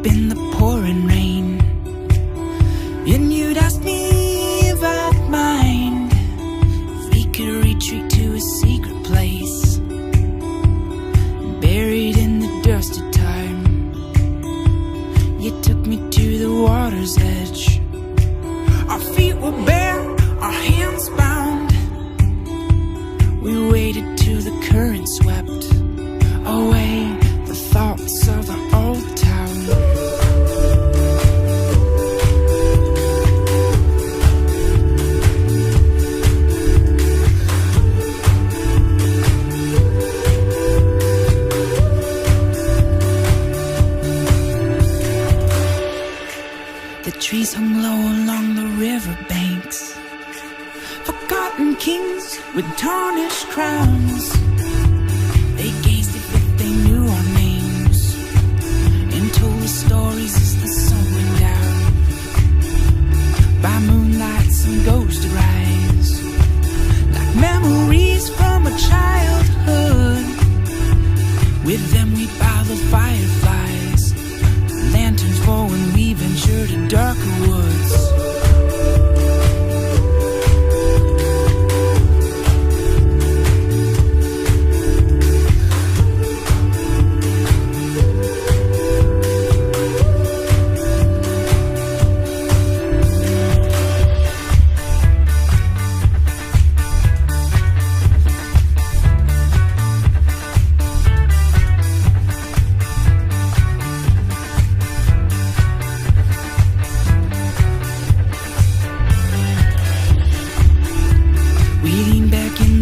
in the pouring rain, and you'd ask me if I'd mind if we could retreat to a secret place, buried in the dust of time. You took me to the water's edge. Our feet were bare, our hands bound. We waited till the current swept away the thoughts of our old town. The trees hung low along the river banks, forgotten kings with tarnished crowns. They gazed as if they knew our names and told us stories as the sun went down. By moonlight some ghosts rise, like memories from a childhood. With them we buy the fireflies, lanterns for when we venture to darker woods.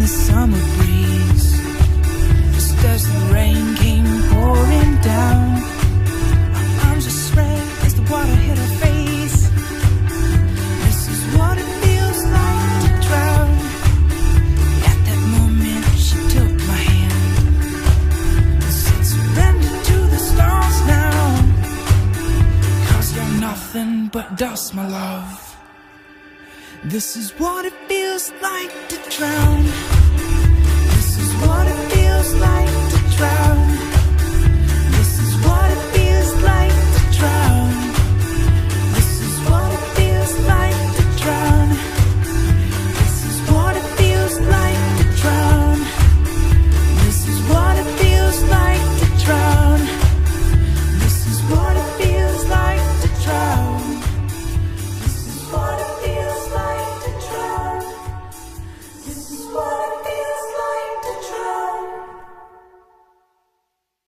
Summer breeze, just as the rain came pouring down. Our arms were spread as the water hit our face. This is what it feels like to drown. At that moment she took my hand and said, surrender to the stars now, 'cause you're nothing but dust, my love. This is what it feels like to drown.